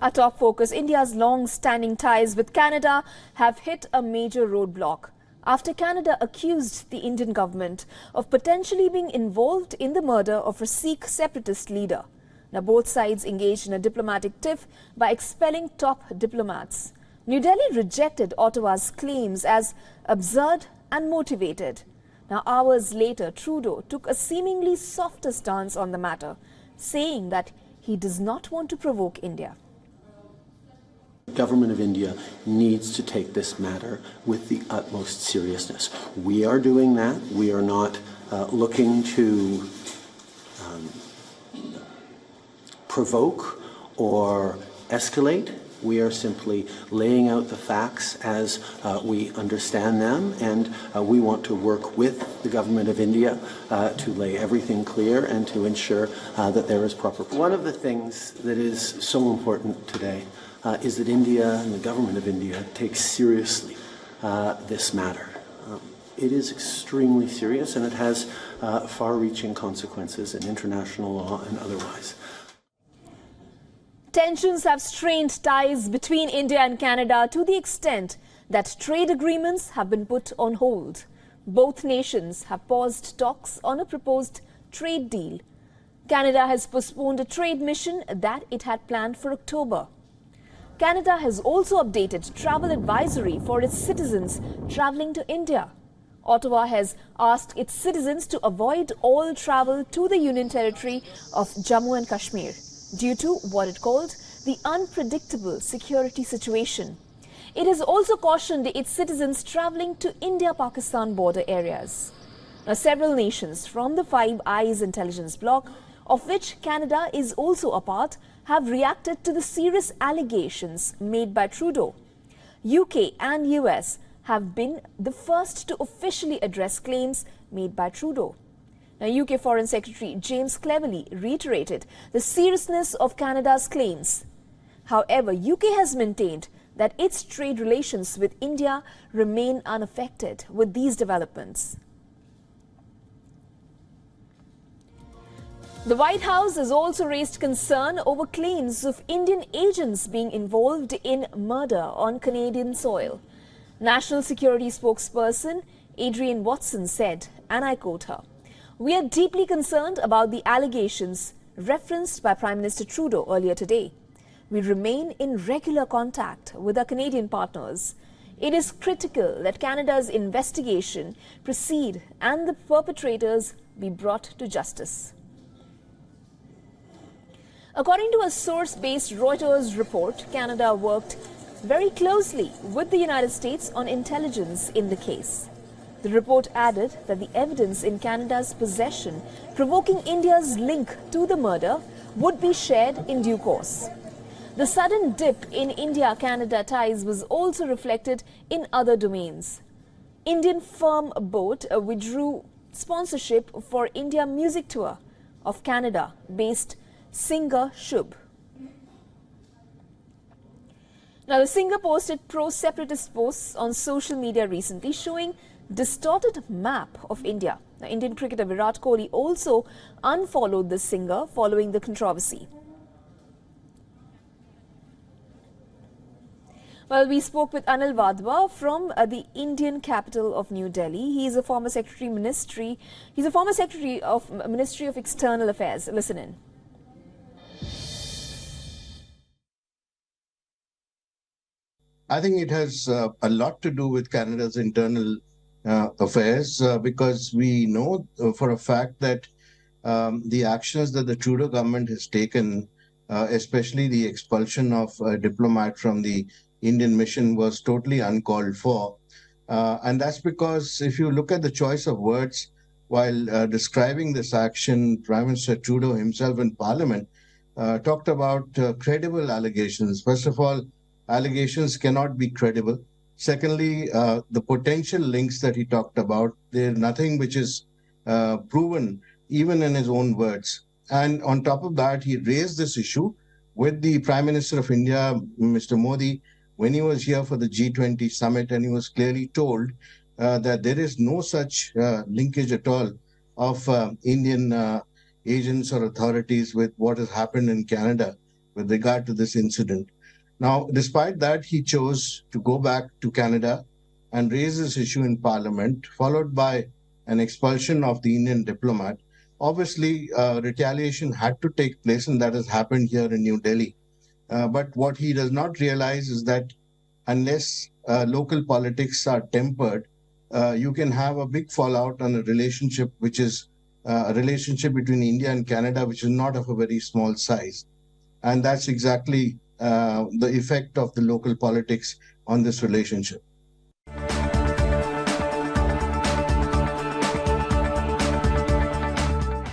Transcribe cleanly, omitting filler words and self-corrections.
Our top focus: India's long-standing ties with Canada have hit a major roadblock after Canada accused the Indian government of potentially being involved in the murder of a Sikh separatist leader. Now, both sides engaged in a diplomatic tiff by expelling top diplomats. New Delhi rejected Ottawa's claims as absurd and motivated. Now, hours later, Trudeau took a seemingly softer stance on the matter, saying that he does not want to provoke India. The government of India needs to take this matter with the utmost seriousness. We are doing that. We are not looking to provoke or escalate. We are simply laying out the facts as we understand them, and we want to work with the government of India to lay everything clear and to ensure that there is proper. One of the things that is so important today is that India and the government of India takes seriously this matter. It is extremely serious, and it has far-reaching consequences in international law and otherwise. Tensions have strained ties between India and Canada to the extent that trade agreements have been put on hold. Both nations have paused talks on a proposed trade deal. Canada has postponed a trade mission that it had planned for October. Canada has also updated travel advisory for its citizens travelling to India. Ottawa has asked its citizens to avoid all travel to the Union Territory of Jammu and Kashmir due to what it called the unpredictable security situation. It has also cautioned its citizens travelling to India-Pakistan border areas. Now, several nations from the Five Eyes intelligence bloc, of which Canada is also a part, have reacted to the serious allegations made by Trudeau. UK and US have been the first to officially address claims made by Trudeau. Now, UK Foreign Secretary James Cleverly reiterated the seriousness of Canada's claims. However, UK has maintained that its trade relations with India remain unaffected with these developments. The White House has also raised concern over claims of Indian agents being involved in murder on Canadian soil. National Security spokesperson Adrienne Watson said, and I quote her, "We are deeply concerned about the allegations referenced by Prime Minister Trudeau earlier today. We remain in regular contact with our Canadian partners. It is critical that Canada's investigation proceed and the perpetrators be brought to justice." According to a source-based Reuters report, Canada worked very closely with the United States on intelligence in the case. The report added that the evidence in Canada's possession provoking India's link to the murder would be shared in due course. The sudden dip in India-Canada ties was also reflected in other domains. Indian firm Boat withdrew sponsorship for India music tour of Canada-based singer Shubh. Now, the singer posted pro-separatist posts on social media recently showing distorted map of India. Now, Indian cricketer Virat Kohli also unfollowed the singer following the controversy. Well, we spoke with Anil Wadhwa from the Indian capital of New Delhi. He is a former secretary of Ministry of External Affairs. Listen in. I think it has a lot to do with Canada's internal affairs because we know for a fact that the actions that the Trudeau government has taken, especially the expulsion of a diplomat from the Indian mission, was totally uncalled for. And that's because if you look at the choice of words while describing this action, Prime Minister Trudeau himself in Parliament talked about credible allegations. First of all, allegations cannot be credible. Secondly, the potential links that he talked about, there's nothing which is proven, even in his own words. And on top of that, he raised this issue with the Prime Minister of India, Mr. Modi, when he was here for the G20 summit, and he was clearly told that there is no such linkage at all of Indian agents or authorities with what has happened in Canada with regard to this incident. Now, despite that, he chose to go back to Canada and raise this issue in Parliament, followed by an expulsion of the Indian diplomat. Obviously, retaliation had to take place, and that has happened here in New Delhi. But what he does not realize is that unless local politics are tempered, you can have a big fallout on a relationship which is a relationship between India and Canada, which is not of a very small size. And that's exactly the effect of the local politics on this relationship.